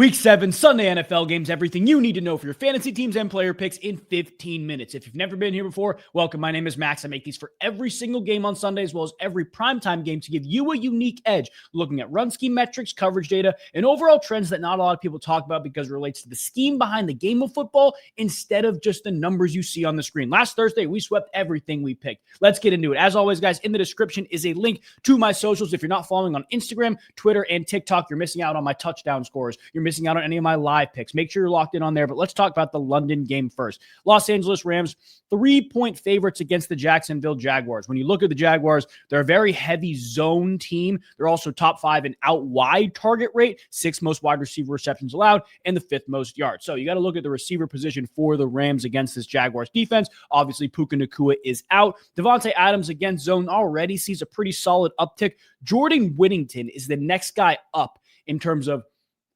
Week 7, Sunday NFL games, everything you need to know for your fantasy teams and player picks in 15 minutes. If you've never been here before, welcome. My name is Max. I make these for every single game on Sunday, as well as every primetime game to give you a unique edge, looking at run scheme metrics, coverage data, and overall trends that not a lot of people talk about because it relates to the scheme behind the game of football instead of just the numbers you see on the screen. Last Thursday, we swept everything we picked. Let's get into it. As always, guys, in the description is a link to my socials. If you're not following on Instagram, Twitter, and TikTok, you're missing out on my touchdown scores. You're missing out on any of my live picks. Make sure you're locked in on there, but let's talk about the London game first. Los Angeles Rams, 3-point favorites against the Jacksonville Jaguars. When you look at the Jaguars, they're a very heavy zone team. They're also top 5 in out wide target rate, 6th most wide receiver receptions allowed, and the 5th most yards. So you got to look at the receiver position for the Rams against this Jaguars defense. Obviously, Puka Nacua is out. Devontae Adams against zone already sees a pretty solid uptick. Jordan Whittington is the next guy up in terms of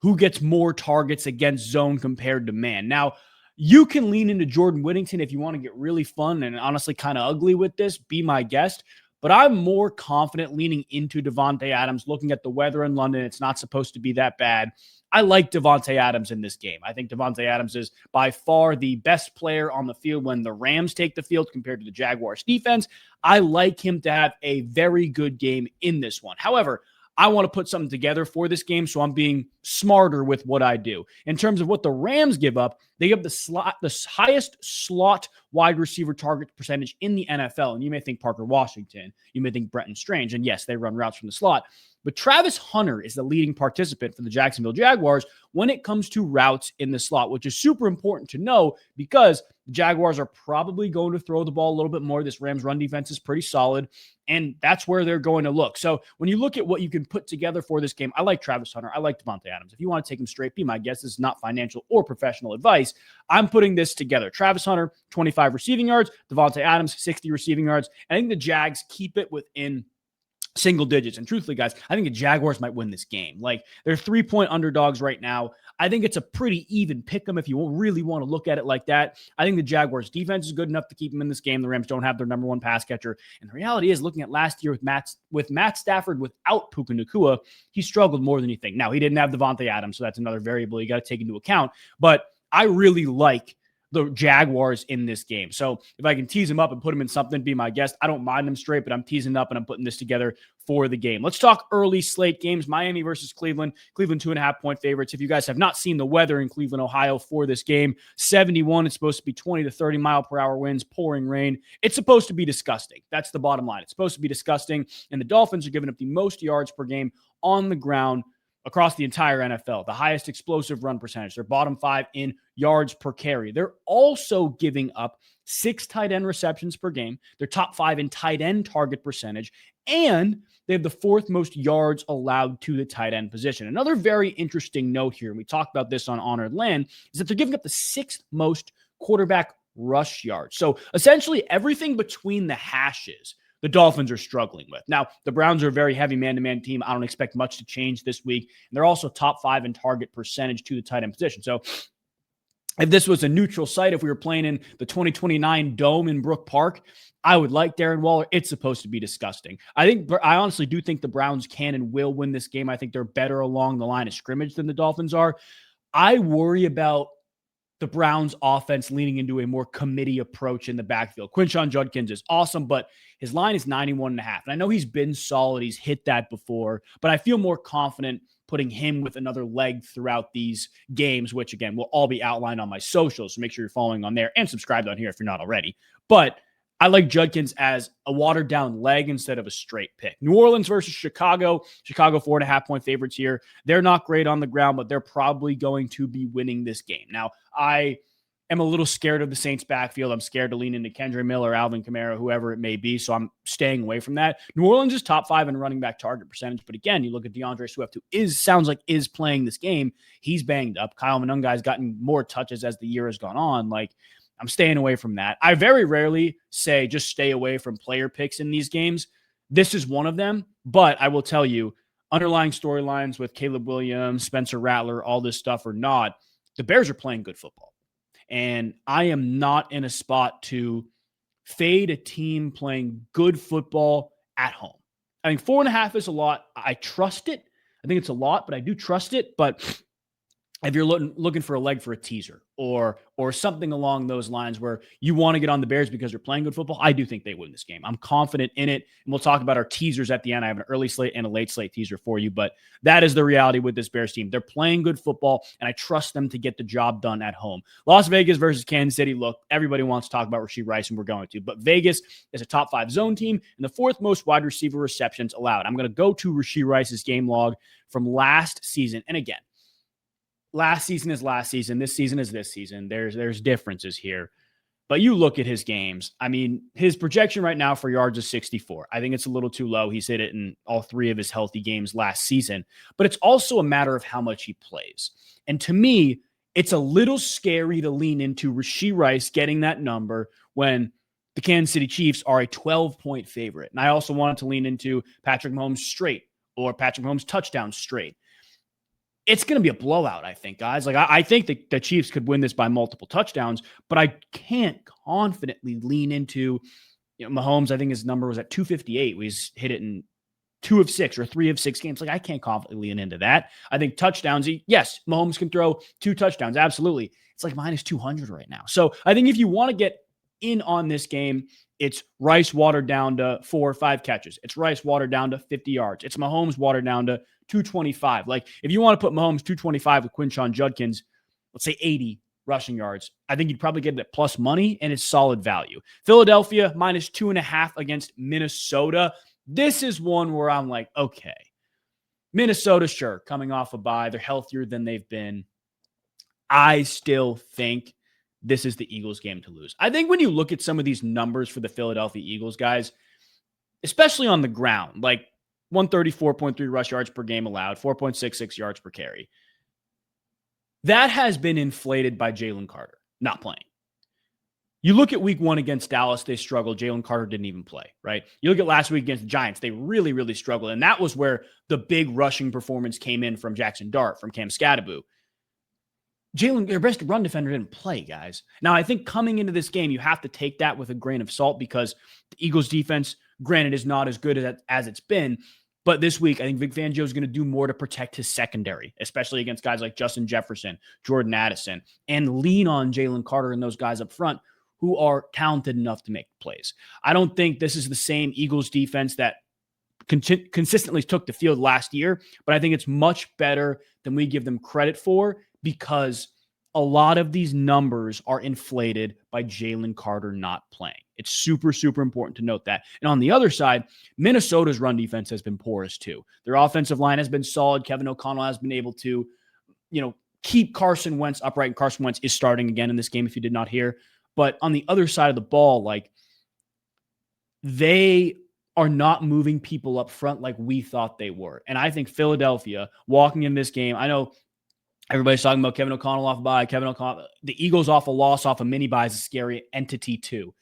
who gets more targets against zone compared to man. Now, you can lean into Jordan Whittington if you want to get really fun and honestly kind of ugly with this. Be my guest. But I'm more confident leaning into Devontae Adams. Looking at the weather in London, it's not supposed to be that bad. I like Devontae Adams in this game. I think Devontae Adams is by far the best player on the field when the Rams take the field compared to the Jaguars defense. I like him to have a very good game in this one. However, I want to put something together for this game, so I'm being smarter with what I do. In terms of what the Rams give up, they give the highest slot wide receiver target percentage in the NFL. And you may think Parker Washington, you may think Brenton Strange, and yes, they run routes from the slot. But Travis Hunter is the leading participant for the Jacksonville Jaguars when it comes to routes in the slot, which is super important to know because the Jaguars are probably going to throw the ball a little bit more. This Rams run defense is pretty solid, and that's where they're going to look. So when you look at what you can put together for this game, I like Travis Hunter. I like Devontae Adams. If you want to take him straight, be my guest. This is not financial or professional advice. I'm putting this together. Travis Hunter, 25 receiving yards. Devontae Adams, 60 receiving yards. I think the Jags keep it within single digits. And truthfully, guys, I think the Jaguars might win this game. Like, they're 3-point underdogs right now. I think it's a pretty even pick 'em if you really want to look at it like that. I think the Jaguars defense is good enough to keep them in this game. The Rams don't have their number one pass catcher. And the reality is, looking at last year with Matt Stafford without Puka Nacua, he struggled more than you think. Now, he didn't have Devontae Adams, so that's another variable you got to take into account. But I really like the Jaguars in this game. So if I can tease them up and put them in something, be my guest. I don't mind them straight, but I'm teasing up and I'm putting this together for the game. Let's talk early slate games. Miami versus Cleveland. Cleveland 2.5-point favorites. If you guys have not seen the weather in Cleveland, Ohio for this game, 71. It's supposed to be 20 to 30 mile per hour winds, pouring rain. It's supposed to be disgusting. That's the bottom line. It's supposed to be disgusting. And the Dolphins are giving up the most yards per game on the ground across the entire NFL, the highest explosive run percentage. They're bottom 5 in yards per carry. They're also giving up 6 tight end receptions per game. They're top 5 in tight end target percentage, and they have the 4th most yards allowed to the tight end position. Another very interesting note here, and we talked about this on Honored Land, is that they're giving up the 6th most quarterback rush yards. So essentially everything between the hashes, the Dolphins are struggling with. Now, the Browns are a very heavy man-to-man team. I don't expect much to change this week. And they're also top 5 in target percentage to the tight end position. So if this was a neutral site, if we were playing in the 2029 Dome in Brook Park, I would like Darren Waller. It's supposed to be disgusting. I honestly do think the Browns can and will win this game. I think they're better along the line of scrimmage than the Dolphins are. I worry about the Browns offense leaning into a more committee approach in the backfield. Quinshon Judkins is awesome, but his line is 91.5. And I know he's been solid. He's hit that before, but I feel more confident putting him with another leg throughout these games, which again, will all be outlined on my socials. So make sure you're following on there and subscribe on here if you're not already. But I like Judkins as a watered down leg instead of a straight pick. New Orleans versus Chicago. Chicago 4.5-point favorites here. They're not great on the ground, but they're probably going to be winning this game. Now, I am a little scared of the Saints backfield. I'm scared to lean into Kendre Miller, Alvin Kamara, whoever it may be. So I'm staying away from that. New Orleans is top 5 in running back target percentage. But again, you look at DeAndre Swift, who sounds like is playing this game. He's banged up. Kyle Monunga has gotten more touches as the year has gone on. I'm staying away from that. I very rarely say just stay away from player picks in these games. This is one of them, but I will tell you, underlying storylines with Caleb Williams, Spencer Rattler, all this stuff or not, the Bears are playing good football. And I am not in a spot to fade a team playing good football at home. I think 4.5 is a lot. I trust it. I think it's a lot, but I do trust it. But if you're looking for a leg for a teaser or something along those lines where you want to get on the Bears because they're playing good football, I do think they win this game. I'm confident in it, and we'll talk about our teasers at the end. I have an early slate and a late slate teaser for you, but that is the reality with this Bears team. They're playing good football, and I trust them to get the job done at home. Las Vegas versus Kansas City. Look, everybody wants to talk about Rashee Rice, and we're going to, but Vegas is a top 5 zone team and the 4th most wide receiver receptions allowed. I'm going to go to Rashee Rice's game log from last season, and again, last season is last season. This season is this season. There's differences here. But you look at his games. I mean, his projection right now for yards is 64. I think it's a little too low. He's hit it in all 3 of his healthy games last season. But it's also a matter of how much he plays. And to me, it's a little scary to lean into Rashee Rice getting that number when the Kansas City Chiefs are a 12-point favorite. And I also wanted to lean into Patrick Mahomes straight or Patrick Mahomes touchdown straight. It's going to be a blowout, I think, guys. Like, I think the Chiefs could win this by multiple touchdowns, but I can't confidently lean into, Mahomes. I think his number was at 258. He's hit it in 2 of 6 or 3 of 6 games. Like, I can't confidently lean into that. I think touchdowns, yes, Mahomes can throw 2 touchdowns. Absolutely. It's like minus 200 right now. So I think if you want to get in on this game, it's Rice watered down to 4 or 5 catches. It's Rice watered down to 50 yards. It's Mahomes watered down to 225. Like, if you want to put Mahomes 225 with Quinshon Judkins, let's say 80 rushing yards, I think you'd probably get it at plus money, and it's solid value. Philadelphia minus 2.5 against Minnesota. This is one where I'm like, okay, Minnesota, sure, coming off a bye. They're healthier than they've been. I still think this is the Eagles game to lose. I think when you look at some of these numbers for the Philadelphia Eagles, guys, especially on the ground, like 134.3 rush yards per game allowed, 4.66 yards per carry. That has been inflated by Jalen Carter not playing. You look at week 1 against Dallas, they struggled. Jalen Carter didn't even play, right? You look at last week against the Giants, they really, really struggled. And that was where the big rushing performance came in from Jackson Dart, from Cam Scatterbo. Their best run defender, didn't play, guys. Now, I think coming into this game, you have to take that with a grain of salt because the Eagles defense, granted, is not as good as it's been. But this week, I think Vic Fangio is going to do more to protect his secondary, especially against guys like Justin Jefferson, Jordan Addison, and lean on Jalen Carter and those guys up front who are talented enough to make plays. I don't think this is the same Eagles defense that consistently took the field last year, but I think it's much better than we give them credit for because a lot of these numbers are inflated by Jalen Carter not playing. It's super, super important to note that. And on the other side, Minnesota's run defense has been porous too. Their offensive line has been solid. Kevin O'Connell has been able to, keep Carson Wentz upright. And Carson Wentz is starting again in this game, if you did not hear. But on the other side of the ball, like, they are not moving people up front like we thought they were. And I think Philadelphia walking in this game, I know everybody's talking about Kevin O'Connell off a bye. The Eagles off a loss, off a mini bye is a scary entity too.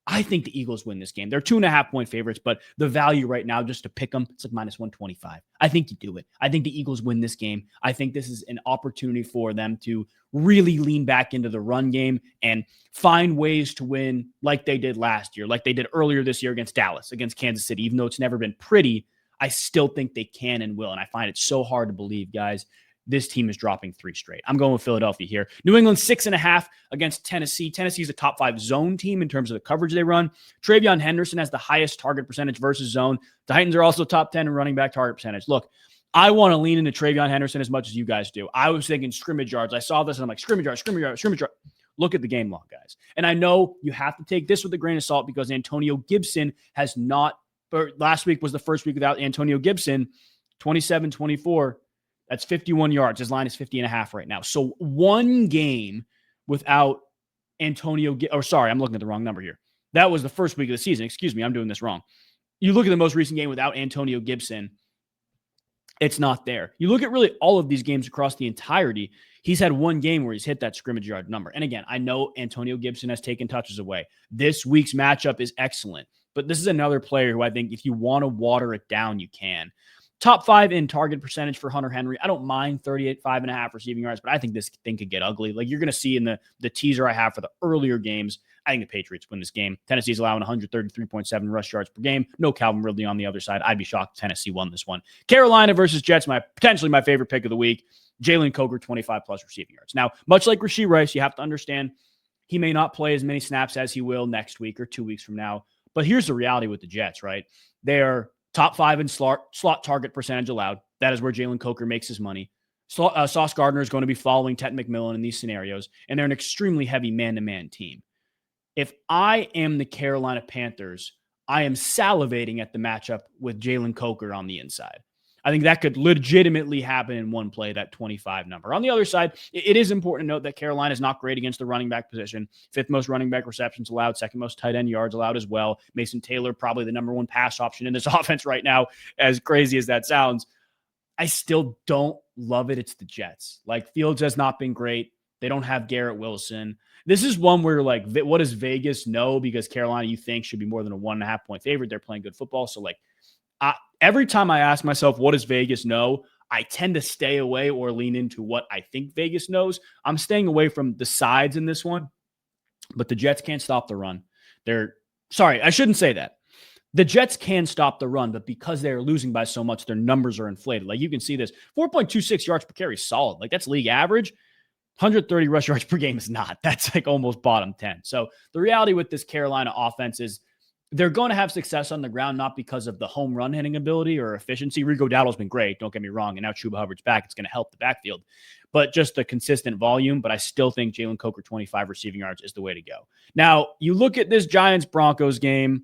I think the Eagles win this game. They're 2.5-point favorites, but the value right now, just to pick them, it's like minus 125. I think you do it. I think the Eagles win this game. I think this is an opportunity for them to really lean back into the run game and find ways to win like they did last year, like they did earlier this year against Dallas, against Kansas City. Even though it's never been pretty, I still think they can and will. And I find it so hard to believe, guys, this team is dropping 3 straight. I'm going with Philadelphia here. New England 6.5 against Tennessee. Tennessee is a top 5 zone team in terms of the coverage they run. Travion Henderson has the highest target percentage versus zone. The Titans are also top 10 in running back target percentage. Look, I want to lean into Travion Henderson as much as you guys do. I was thinking scrimmage yards. I saw this and I'm like, scrimmage yards. Look at the game log, guys. And I know you have to take this with a grain of salt because Antonio Gibson has not, last week was the first week without Antonio Gibson, 27-24. That's 51 yards. His line is 50.5 right now. So one game without Antonio, I'm looking at the wrong number here. That was the first week of the season. Excuse me, I'm doing this wrong. You look at the most recent game without Antonio Gibson, it's not there. You look at really all of these games across the entirety, he's had one game where he's hit that scrimmage yard number. And again, I know Antonio Gibson has taken touches away. This week's matchup is excellent, but this is another player who I think if you want to water it down, you can. Top 5 in target percentage for Hunter Henry. I don't mind 38.5 receiving yards, but I think this thing could get ugly. Like you're going to see in the teaser I have for the earlier games, I think the Patriots win this game. Tennessee's allowing 133.7 rush yards per game. No Calvin Ridley on the other side. I'd be shocked if Tennessee won this one. Carolina versus Jets, potentially my favorite pick of the week. Jalen Coker, 25 plus receiving yards. Now, much like Rashee Rice, you have to understand he may not play as many snaps as he will next week or 2 weeks from now. But here's the reality with the Jets, right? They're top 5 in slot target percentage allowed. That is where Jalen Coker makes his money. Sauce Gardner is going to be following Ted McMillan in these scenarios, and they're an extremely heavy man-to-man team. If I am the Carolina Panthers, I am salivating at the matchup with Jalen Coker on the inside. I think that could legitimately happen in one play, that 25 number. On the other side, it is important to note that Carolina is not great against the running back position. 5th most running back receptions allowed, 2nd most tight end yards allowed as well. Mason Taylor, probably the number 1 pass option in this offense right now, as crazy as that sounds. I still don't love it. It's the Jets. Like, Fields has not been great. They don't have Garrett Wilson. This is one where, like, what does Vegas know? Because Carolina, you think, should be more than a 1.5 point favorite. They're playing good football. So, like, every time I ask myself, what does Vegas know? I tend to stay away or lean into what I think Vegas knows. I'm staying away from the sides in this one, but the Jets can't stop the run. Sorry, I shouldn't say that. The Jets can stop the run, but because they're losing by so much, their numbers are inflated. Like, you can see this, 4.26 yards per carry is solid. Like, that's league average. 130 rush yards per game is not. That's like almost bottom 10. So the reality with this Carolina offense is they're going to have success on the ground, not because of the home run hitting ability or efficiency. Rico Dowdle's been great, don't get me wrong, and now Chuba Hubbard's back. It's going to help the backfield, but just the consistent volume. But I still think Jalen Coker, 25 receiving yards, is the way to go. Now, you look at this Giants-Broncos game,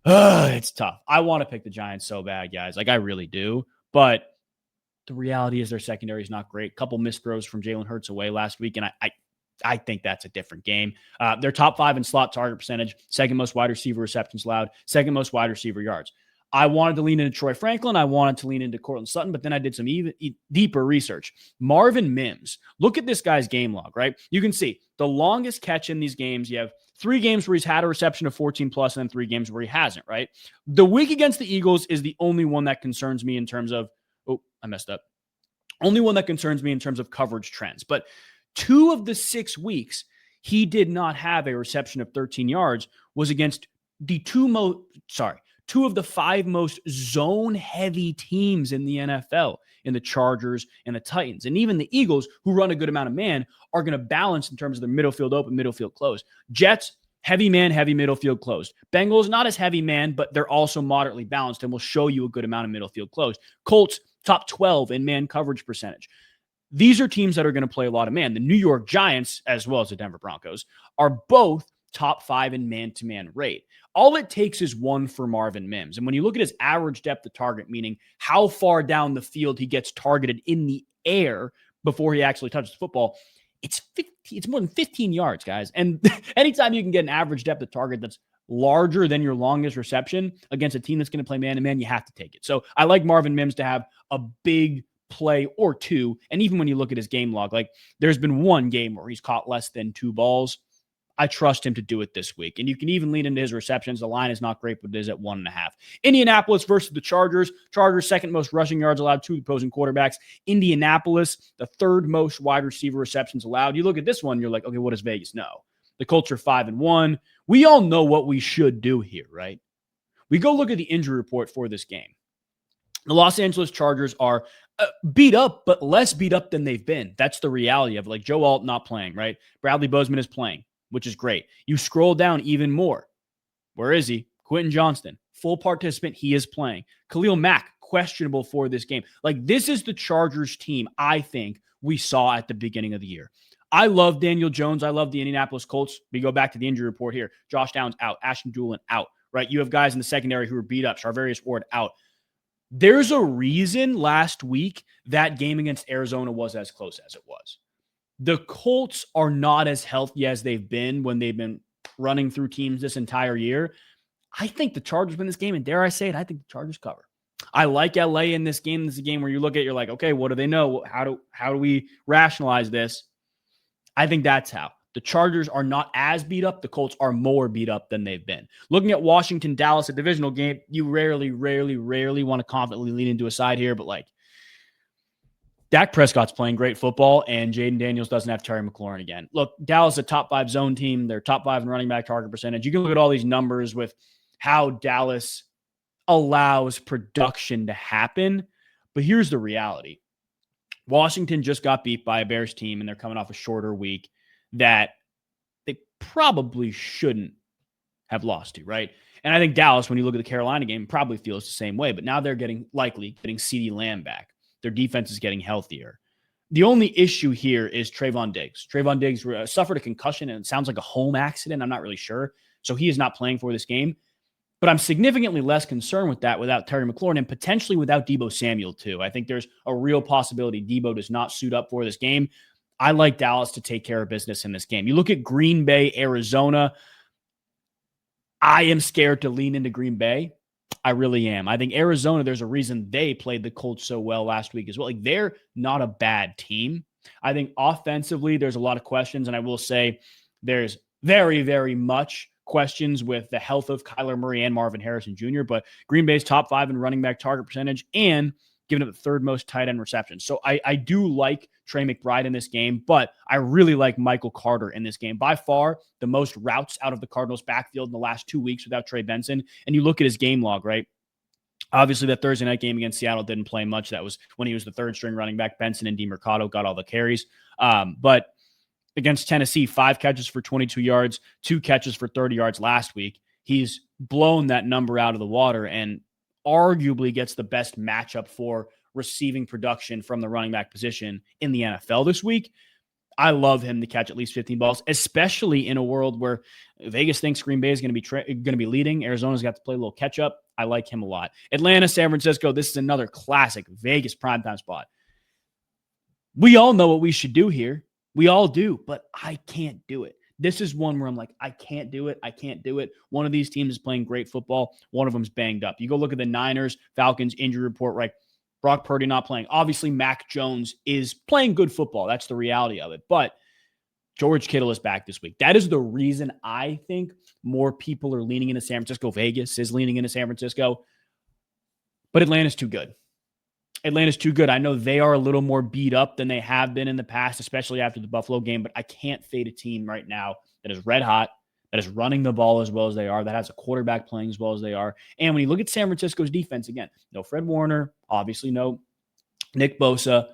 it's tough. I want to pick the Giants so bad, guys. Like, I really do, but the reality is their secondary is not great. Couple missed throws from Jalen Hurts away last week, and I think that's a different game. They're top 5 in slot target percentage, 2nd most wide receiver receptions allowed, 2nd most wide receiver yards. I wanted to lean into Troy Franklin. I wanted to lean into Cortland Sutton, but then I did some even deeper research. Marvin Mims, look at this guy's game log, right? You can see the longest catch in these games. You have 3 games where he's had a reception of 14 plus, and then 3 games where he hasn't, right? The week against the Eagles is the only one that concerns me in terms of, I messed up. Only one that concerns me in terms of coverage trends. But 2 of the 6 weeks he did not have a reception of 13 yards was against the 2 of the 5 most zone-heavy teams in the NFL, in the Chargers and the Titans. And even the Eagles, who run a good amount of man, are going to balance in terms of their middle field open, middle field closed. Jets, heavy man, heavy middle field closed. Bengals, not as heavy man, but they're also moderately balanced and will show you a good amount of middle field closed. Colts, top 12 in man coverage percentage. These are teams that are going to play a lot of man. The New York Giants, as well as the Denver Broncos, are both top 5 in man-to-man rate. All it takes is 1 for Marvin Mims. And when you look at his average depth of target, meaning how far down the field he gets targeted in the air before he actually touches the football, it's more than 15 yards, guys. And anytime you can get an average depth of target that's larger than your longest reception against a team that's going to play man-to-man, you have to take it. So I like Marvin Mims to have a big play or 2. And even when you look at his game log, like, there's been 1 game where he's caught less than 2 balls. I trust him to do it this week. And you can even lean into his receptions. The line is not great, but it is at 1.5. Indianapolis versus the Chargers. Chargers, 2nd most rushing yards allowed to opposing quarterbacks. Indianapolis, the 3rd most wide receiver receptions allowed. You look at this one, you're like, okay, what does Vegas know? The Colts are 5-1. We all know what we should do here, right? We go look at the injury report for this game. The Los Angeles Chargers are beat up, but less beat up than they've been. That's the reality of it. Like, Joe Alt not playing, right? Bradley Bozeman is playing, which is great. You scroll down even more. Where is he? Quentin Johnston, full participant. He is playing. Khalil Mack, questionable for this game. Like, this is the Chargers team I think we saw at the beginning of the year. I love Daniel Jones. I love the Indianapolis Colts. We go back to the injury report here. Josh Downs out. Ashton Doolin out, right? You have guys in the secondary who are beat up. Charvarius Ward out. There's a reason last week that game against Arizona was as close as it was. The Colts are not as healthy as they've been when they've been running through teams this entire year. I think the Chargers win this game, and dare I say it, I think the Chargers cover. I like LA in this game. This is a game where you look at it, you're like, okay, what do they know? How do we rationalize this? I think that's how. The Chargers are not as beat up. The Colts are more beat up than they've been. Looking at Washington, Dallas, a divisional game, you rarely want to confidently lean into a side here, but like, Dak Prescott's playing great football, and Jaden Daniels doesn't have Terry McLaurin again. Look, Dallas is a top 5 zone team. They're top 5 in running back target percentage. You can look at all these numbers with how Dallas allows production to happen. But here's the reality. Washington just got beat by a Bears team, and they're coming off a shorter week that they probably shouldn't have lost to, right? And I think Dallas, when you look at the Carolina game, probably feels the same way. But now they're likely getting CeeDee Lamb back. Their defense is getting healthier. The only issue here is Trayvon Diggs. Trayvon Diggs suffered a concussion, and it sounds like a home accident. I'm not really sure. So he is not playing for this game. But I'm significantly less concerned with that without Terry McLaurin and potentially without Deebo Samuel too. I think there's a real possibility Deebo does not suit up for this game. I like Dallas to take care of business in this game. You look at Green Bay, Arizona. I am scared to lean into Green Bay. I really am. I think Arizona, there's a reason they played the Colts so well last week as well. Like, they're not a bad team. I think offensively, there's a lot of questions, and I will say there's very, very much questions with the health of Kyler Murray and Marvin Harrison Jr., but Green Bay's top 5 in running back target percentage and giving up the 3rd most tight end receptions. So I do like Trey McBride in this game, but I really like Michael Carter in this game. By far, the most routes out of the Cardinals backfield in the last 2 weeks without Trey Benson. And you look at his game log, right? Obviously, that Thursday night game against Seattle didn't play much. That was when he was the 3rd string running back. Benson and DeMercado got all the carries. But against Tennessee, 5 catches for 22 yards, 2 catches for 30 yards last week. He's blown that number out of the water and arguably gets the best matchup for receiving production from the running back position in the NFL this week. I love him to catch at least 15 balls, especially in a world where Vegas thinks Green Bay is going to be leading. Arizona's got to play a little catch up. I like him a lot. Atlanta, San Francisco. This is another classic Vegas primetime spot. We all know what we should do here. We all do, but I can't do it. This is one where I'm like, I can't do it. I can't do it. One of these teams is playing great football. One of them's banged up. You go look at the Niners, Falcons injury report, right? Brock Purdy not playing. Obviously, Mac Jones is playing good football. That's the reality of it. But George Kittle is back this week. That is the reason I think more people are leaning into San Francisco. Vegas is leaning into San Francisco. But Atlanta's too good. Atlanta's too good. I know they are a little more beat up than they have been in the past, especially after the Buffalo game, but I can't fade a team right now that is red hot, that is running the ball as well as they are, that has a quarterback playing as well as they are. And when you look at San Francisco's defense, again, no Fred Warner, obviously no Nick Bosa.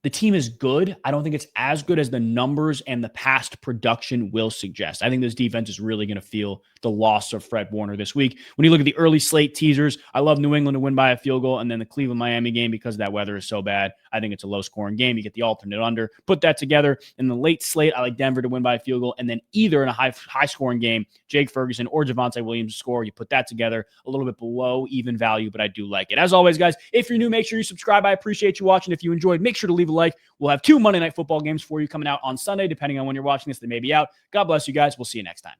The team is good. I don't think it's as good as the numbers and the past production will suggest. I think this defense is really going to feel the loss of Fred Warner this week. When you look at the early slate teasers, I love New England to win by a field goal, and then the Cleveland-Miami game, because that weather is so bad, I think it's a low-scoring game. You get the alternate under. Put that together. In the late slate, I like Denver to win by a field goal, and then either in a high-scoring game, Jake Ferguson or Javonte Williams score. You put that together, a little bit below even value, but I do like it. As always, guys, if you're new, make sure you subscribe. I appreciate you watching. If you enjoyed, make sure to leave a like. We'll have 2 Monday Night Football games for you coming out on Sunday, depending on when you're watching this. They may be out. God bless you guys. We'll see you next time.